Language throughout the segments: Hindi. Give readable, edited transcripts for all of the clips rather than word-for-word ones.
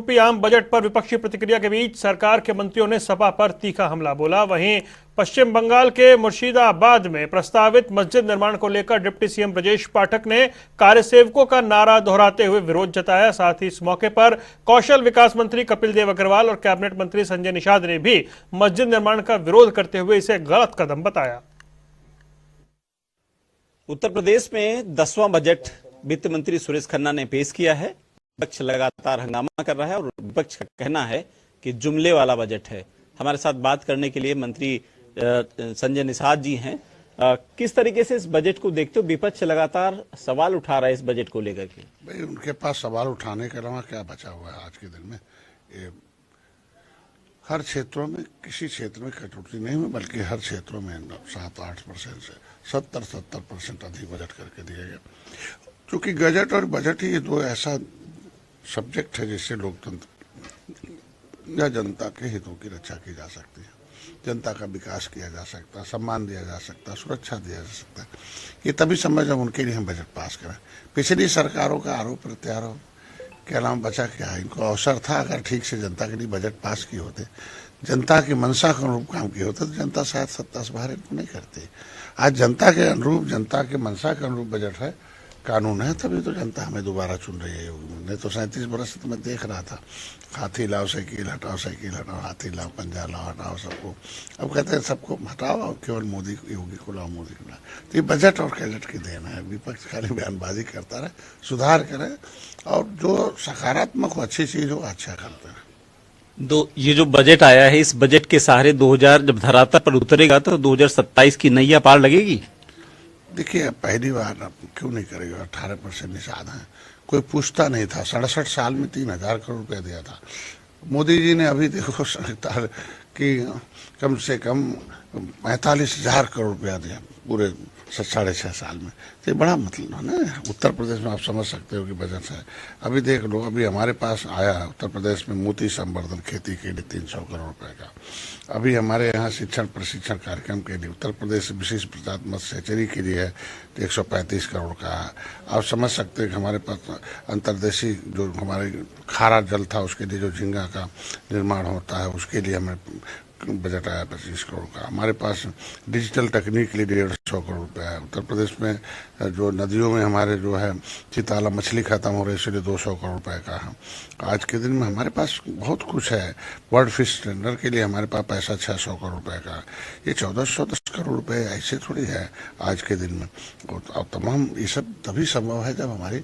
एमपी आम बजट पर विपक्षी प्रतिक्रिया के बीच सरकार के मंत्रियों ने सपा पर तीखा हमला बोला। वहीं पश्चिम बंगाल के मुर्शिदाबाद में प्रस्तावित मस्जिद निर्माण को लेकर डिप्टी सीएम ब्रजेश पाठक ने कार्यसेवकों का नारा दोहराते हुए विरोध जताया। साथ ही इस मौके पर कौशल विकास मंत्री कपिल देव अग्रवाल और कैबिनेट मंत्री संजय निषाद ने भी मस्जिद निर्माण का विरोध करते हुए इसे गलत कदम बताया। उत्तर प्रदेश में 10वां बजट वित्त मंत्री सुरेश खन्ना ने पेश किया है। विपक्ष लगातार हंगामा कर रहा है और विपक्ष का कहना है कि जुमले वाला बजट है। हमारे साथ बात करने के लिए मंत्री संजय निषाद जी हैं। किस तरीके से इस बजट को देखते हो? विपक्ष लगातार सवाल उठा रहा है इस बजट को लेकर के। भाई उनके पास सवाल उठाने के अलावा क्या बचा हुआ है आज के दिन में? हर क्षेत्रों में, किसी क्षेत्र में कटौती नहीं है, बल्कि हर क्षेत्रों में 7-8% से 70% अधिक बजट करके दिया गया। क्योंकि गजट और बजट ही दो ऐसा सब्जेक्ट है जिससे लोकतंत्र या जनता के हितों की रक्षा की जा सकती है, जनता का विकास किया जा सकता है, सम्मान दिया जा सकता है, सुरक्षा दिया जा सकता है। ये तभी समय जब उनके लिए हम बजट पास करें। पिछली सरकारों का आरोप प्रत्यारोप के अलावा बचा क्या है? इनको अवसर था, अगर ठीक से जनता के लिए बजट पास किए होते, जनता की मंशा के अनुरूप काम किए होते, तो जनता शायद सत्ता से बाहर इनको नहीं करती। आज जनता के अनुरूप, जनता के मंशा के अनुरूप बजट है, कानून है, तभी तो जनता हमें दोबारा चुन रही है। नहीं तो 37 वर्ष से तो मैं देख रहा था, हाथी लाओ साइकिल हटाओ, हाथी लाओ पंजा लाओ हटाओ सबको। अब कहते हैं सबको हटाओ और केवल मोदी योगी को लाओ, मोदी को लाओ। तो ये बजट और कैलेट की देन है। विपक्ष खाली बयानबाजी करता रहे, सुधार करे और जो सकारात्मक हो, अच्छी चीज हो, अच्छा करते हैं। ये जो बजट आया है, इस बजट के सहारे 2000 जब धरातल पर उतरेगा तो 2027 की नैया पार लगेगी। देखिए, पहली बार क्यों नहीं करेगा? 18% निषाद है, कोई पूछता नहीं था। 67 साल में 3000 करोड़ रुपया दिया था। मोदी जी ने अभी देखो कि कम से कम 45,000 करोड़ रुपया दिया पूरे 6.5 साल में। तो ये बड़ा मतलब है ना। उत्तर प्रदेश में आप समझ सकते हो कि बजट है। अभी देख लो, अभी हमारे पास आया उत्तर प्रदेश में मोती संवर्धन खेती के लिए 300 करोड़ रुपए का। अभी हमारे यहाँ शिक्षण प्रशिक्षण कार्यक्रम के लिए उत्तर प्रदेश विशेष प्रजात मत्स्य सेचरी के लिए है 135 करोड़ का है। आप समझ सकते हैं कि हमारे पास अंतर्देशीय जो हमारे खारा जल था, उसके लिए जो झींगा का निर्माण होता है, उसके लिए हमें बजट आया 25 करोड़ का। हमारे पास डिजिटल तकनीक के लिए 150 करोड़ रुपया है। उत्तर प्रदेश में जो नदियों में हमारे जो है चिताला मछली खत्म हो रही है, इसलिए 200 करोड़ रुपए का है। आज के दिन में हमारे पास बहुत कुछ है। वर्ल्ड फिश टेंडर के लिए हमारे पास पैसा 600 करोड़ रुपए का है। ये 1410 करोड़ रुपए ऐसे थोड़ी है आज के दिन में। और तमाम ये सब तभी संभव है जब हमारी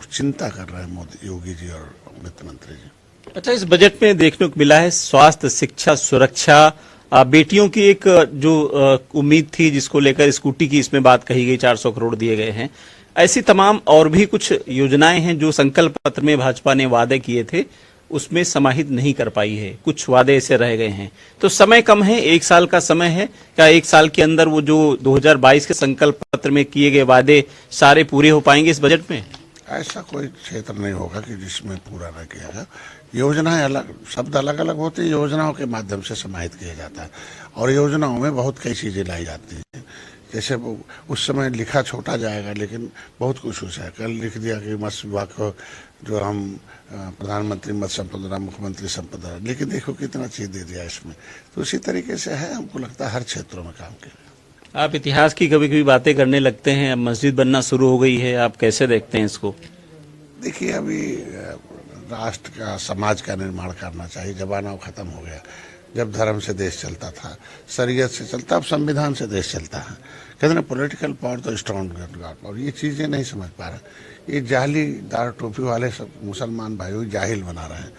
चिंता कर रहे हैं मोदी योगी जी और वित्त मंत्री जी। अच्छा, इस बजट में देखने को मिला है स्वास्थ्य, शिक्षा, सुरक्षा, बेटियों की एक जो उम्मीद थी जिसको लेकर स्कूटी की इसमें बात कही गई, 400 करोड़ दिए गए हैं। ऐसी तमाम और भी कुछ योजनाएं हैं जो संकल्प पत्र में भाजपा ने वादे किए थे, उसमें समाहित नहीं कर पाई है। कुछ वादे ऐसे रह गए हैं। तो समय कम है, 1 साल का समय है। क्या 1 साल के अंदर वो जो 2022 के संकल्प पत्र में किए गए वादे सारे पूरे हो पाएंगे इस बजट में? ऐसा कोई क्षेत्र नहीं होगा कि जिसमें पूरा न किया जाए। योजनाएं अलग, शब्द अलग अलग होते हैं, योजनाओं के माध्यम से समाहित किया जाता है। और योजनाओं में बहुत कई चीजें लाई जाती हैं। जैसे वो उस समय लिखा छोटा जाएगा, लेकिन बहुत कुछ हो जाए। कल लिख दिया कि मत्स्य विभाग को जो हम प्रधानमंत्री मत्स्य संपदा, मुख्यमंत्री संपदा, लेकिन देखो कितना चीज दे दिया इसमें। तो उसी तरीके से है, हमको लगता है हर क्षेत्रों में काम किया। आप इतिहास की कभी कभी बातें करने लगते हैं, अब मस्जिद बनना शुरू हो गई है, आप कैसे देखते हैं इसको? देखिए, अभी राष्ट्र का, समाज का निर्माण करना चाहिए। जमाना खत्म हो गया जब धर्म से देश चलता था, शरीयत से चलता, अब संविधान से देश चलता है। कहते ना, पॉलिटिकल पावर तो स्ट्रॉन्ग गॉड। और ये चीजें नहीं समझ पा रहे। ये जालीदार टोपी वाले सब मुसलमान भाइयों जाहिल बना रहे हैं,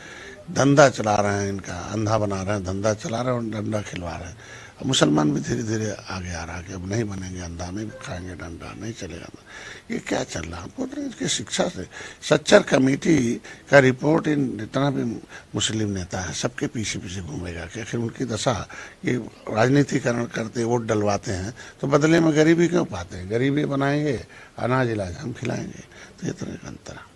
धंधा चला रहे हैं, इनका अंधा बना रहे हैं, धंधा चला रहे हैं और डंडा खिलवा रहे हैं। मुसलमान भी धीरे धीरे आगे आ रहा है कि अब नहीं बनेंगे अंधा, नहीं खाएंगे डंडा, नहीं चलेगा। ये क्या चल रहा है? हमको इसकी शिक्षा से सच्चर कमेटी का रिपोर्ट, इन जितना भी मुस्लिम नेता है सबके पीछे पीछे घूमेगा कि आखिर उनकी दशा, ये राजनीतिकरण करते, वोट डलवाते हैं तो बदले में गरीबी क्यों पाते हैं? गरीबी बनाएंगे, अनाज इलाज हम खिलाएंगे। तो ये तरह का अंतर है।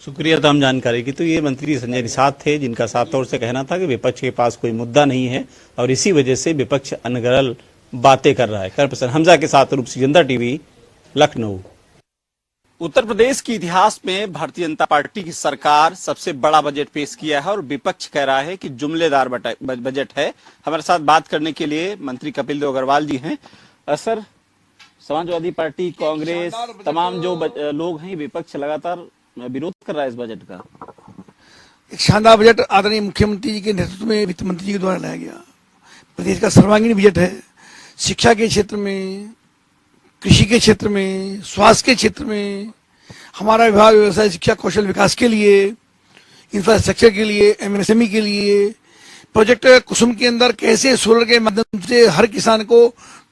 शुक्रिया तमाम जानकारी की। तो ये मंत्री संजय निषाद थे, जिनका साफ तौर से कहना था कि विपक्ष के पास कोई मुद्दा नहीं है और इसी वजह से विपक्ष अनगढ़ बातें कर रहा है। कैमरा पर्सन हमजा के साथ रूप सिकंदर, टीवी, लखनऊ। उत्तर प्रदेश के इतिहास में भारतीय जनता पार्टी की सरकार सबसे बड़ा बजट पेश किया है और विपक्ष कह रहा है कि जुमलेदार बजट है। हमारे साथ बात करने के लिए मंत्री कपिल देव अग्रवाल जी हैं। सर, समाजवादी पार्टी, कांग्रेस, तमाम जो लोग हैं, विपक्ष लगातार विरोध कर रहा है इस बजट का। एक शानदार बजट आदरणीय मुख्यमंत्री जी के नेतृत्व में वित्त मंत्री जी के द्वारा लाया गया। प्रदेश का सर्वांगीण बजट है। शिक्षा के क्षेत्र में, कृषि के क्षेत्र में, स्वास्थ्य के क्षेत्र में, हमारा विभाग व्यवसाय शिक्षा कौशल विकास के लिए, इंफ्रास्ट्रक्चर के लिए, एमएसएमई के लिए, प्रोजेक्ट कुसुम के अंदर कैसे सोलर के माध्यम से हर किसान को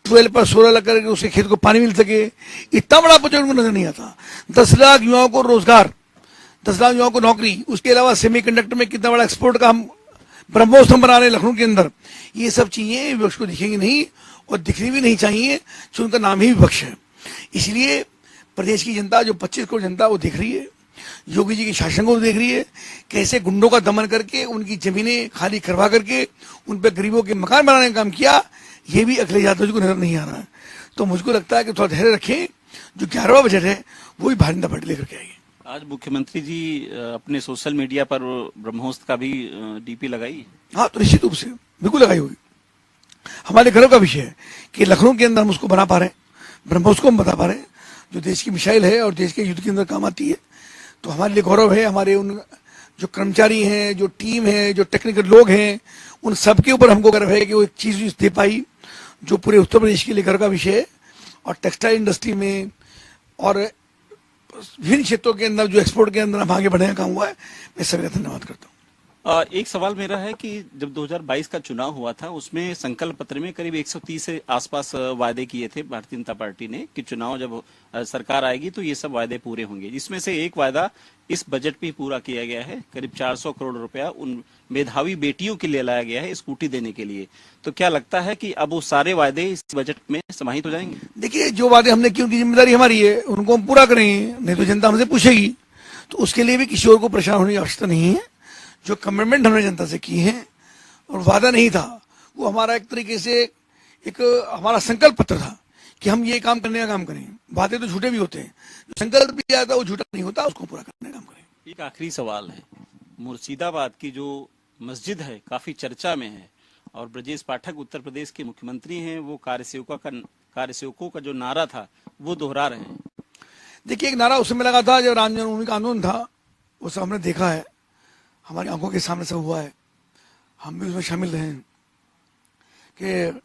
12 पर सोलर लग करके उसके खेत को पानी मिल सके, इतना बड़ा प्रोजेक्ट उनको नजर नहीं आता। 10 लाख युवाओं को रोजगार, 10 लाख युवाओं को नौकरी, उसके अलावा सेमीकंडक्टर में कितना बड़ा एक्सपोर्ट का हम ब्रह्मोस हम बना रहे हैं लखनऊ के अंदर। ये सब चीजें विपक्ष को दिखेंगी नहीं और दिखनी भी नहीं चाहिए, जो उनका नाम ही विपक्ष है। इसलिए प्रदेश की जनता, जो 25 करोड़ जनता, वो देख रही है, योगी जी के शासन को देख रही है, कैसे गुंडों का दमन करके उनकी जमीनें खाली करवा करके उन पर गरीबों के मकान बनाने का काम किया। ये भी अखिलेश यादव जी को नजर नहीं आ रहा है। तो मुझको लगता है कि थोड़ा धैर्य रखें, जो 11वां बजट है वो भी भारतीय जनता पार्टी लेकर के आएगी। आज मुख्यमंत्री जी अपने सोशल मीडिया पर ब्रह्मोस का भी डीपी लगाई। हाँ, तो निश्चित रूप से बिल्कुल लगाई होगी। हमारे गर्व का विषय है कि लखनऊ के अंदर हम उसको बना पा रहे हैं, ब्रह्मोस को हम बता पा रहे हैं, जो देश की मिसाइल है और देश के युद्ध के अंदर काम आती है। तो हमारे लिए गौरव है। हमारे उन जो कर्मचारी हैं, जो टीम है, जो टेक्निकल लोग हैं, उन सबके ऊपर हमको गर्व है कि वो एक चीज दे पाई जो पूरे उत्तर प्रदेश के लिए गर्व का विषय है। और टेक्सटाइल इंडस्ट्री में और विभिन्न क्षेत्रों के अंदर जो एक्सपोर्ट के अंदर हम आगे बढ़ने का काम हुआ है, मैं सभी का धन्यवाद करता हूँ। एक सवाल मेरा है कि जब 2022 का चुनाव हुआ था, उसमें संकल्प पत्र में करीब 130 से आसपास वायदे किए थे भारतीय जनता पार्टी ने कि चुनाव जब सरकार आएगी तो ये सब वायदे पूरे होंगे। इसमें से एक वायदा इस बजट पे पूरा किया गया है। करीब 400 करोड़ रुपया उन मेधावी बेटियों के लिए लाया गया है, स्कूटी देने के लिए। तो क्या लगता है कि अब वो सारे वायदे इस बजट में समाहित हो जाएंगे? देखिए, जो वादे हमने की उनकी जिम्मेदारी हमारी है, उनको हम पूरा करेंगे, नहीं तो जनता हमसे पूछेगी। तो उसके लिए भी किसी और को परेशान होने की आवश्यकता नहीं है। जो कमिटमेंट हमने जनता से की है और वादा नहीं था, वो हमारा एक तरीके से एक हमारा संकल्प पत्र था कि हम ये काम करने का काम करें। वादे तो झूठे भी होते हैं, संकल्प भी आता है वो झूठा नहीं होता, उसको पूरा करने का काम करें। एक आखिरी सवाल है, मुर्शिदाबाद की जो मस्जिद है काफी चर्चा में है और ब्रजेश पाठक उत्तर प्रदेश के मुख्यमंत्री हैं, वो कार्यसेवकों का जो नारा था वो दोहरा रहे हैं। देखिए, एक नारा उस समय लगा था जब राम जन्मभूमि का आंदोलन था, वो सब हमने देखा है, हमारी आंखों के सामने सब हुआ है, हम भी उसमें शामिल रहे हैं कि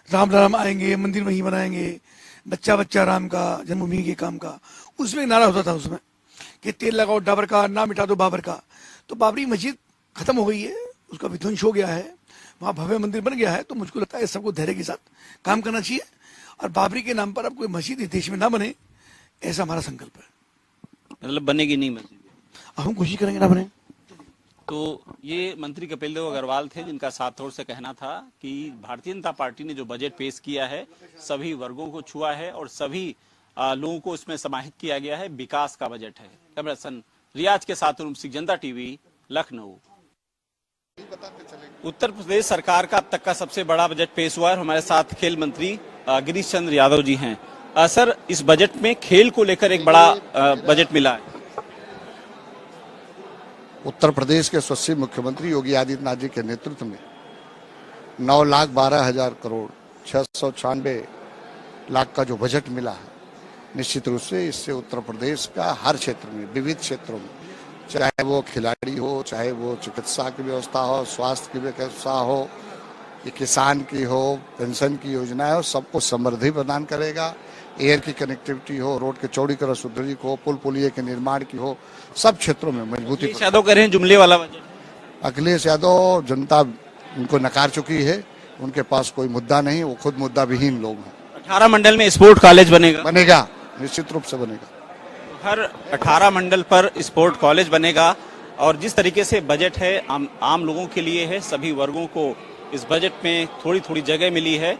राम राम आएंगे, मंदिर वहीं बनाएंगे, बच्चा बच्चा राम का, जन्मभूमि के काम का। उसमें एक नारा होता था उसमें कि तेल लगाओ डाबर का, ना मिटा दो बाबर का। तो बाबरी मस्जिद खत्म हो गई है, उसका विध्वंस हो गया है, वहाँ भव्य मंदिर बन गया है। तो मुझको लगता है सबको धैर्य के साथ काम करना चाहिए और बाबरी के नाम पर अब कोई मस्जिद इस देश में ना बने, ऐसा हमारा संकल्प है। मतलब बनेगी नहीं मस्जिद? हम कोशिश करेंगे ना बने। तो ये मंत्री कपिल देव अग्रवाल थे, जिनका साफ तौर से कहना था कि भारतीय जनता पार्टी ने जो बजट पेश किया है सभी वर्गों को छुआ है और सभी लोगों को इसमें समाहित किया गया है। विकास का बजट है। कैमरा पर्सन रियाज के साथ रूम सिंह, जनता टीवी, लखनऊ। उत्तर प्रदेश सरकार का अब तक का सबसे बड़ा बजट पेश हुआ है। हमारे साथ खेल मंत्री गिरीश चंद्र यादव जी हैं। सर, इस बजट में खेल को लेकर एक बड़ा बजट मिला है। उत्तर प्रदेश के यशस्वी मुख्यमंत्री योगी आदित्यनाथ जी के नेतृत्व में 9,12,000 करोड़ 696 लाख का जो बजट मिला है, निश्चित रूप से इससे उत्तर प्रदेश का हर क्षेत्र में, विविध क्षेत्रों में, चाहे वो खिलाड़ी हो, चाहे वो चिकित्सा की व्यवस्था हो, स्वास्थ्य की व्यवस्था हो, ये किसान की हो, पेंशन की योजना हो, सबको समृद्धि प्रदान करेगा। एयर की कनेक्टिविटी हो, रोड के चौड़ीकरण सुदृढ़ी हो, पुल पुलिये के निर्माण की हो, सब क्षेत्रों में मजबूती। यादव कह रहे हैं जुमले वाला बजट। अखिलेश यादव, जनता उनको नकार चुकी है, उनके पास कोई मुद्दा नहीं, वो खुद मुद्दा विहीन लोग हैं। 18 मंडल में स्पोर्ट कॉलेज बनेगा, निश्चित रूप से बनेगा। हर 18 मंडल पर स्पोर्ट कॉलेज बनेगा। और जिस तरीके से बजट है आम लोगों के लिए है, सभी वर्गों को इस बजट में थोड़ी थोड़ी जगह मिली है।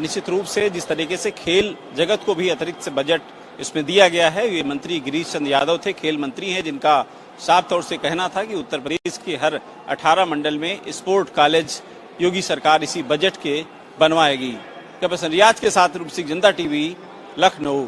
निश्चित रूप से जिस तरीके से खेल जगत को भी अतिरिक्त से बजट इसमें दिया गया है। ये मंत्री गिरीश चंद्र यादव थे, खेल मंत्री हैं, जिनका साफ तौर से कहना था कि उत्तर प्रदेश के हर 18 मंडल में स्पोर्ट कॉलेज योगी सरकार इसी बजट के बनवाएगी। कैमरा पर्सन रियाज के साथ रूप सिंह, जनता टीवी, लखनऊ।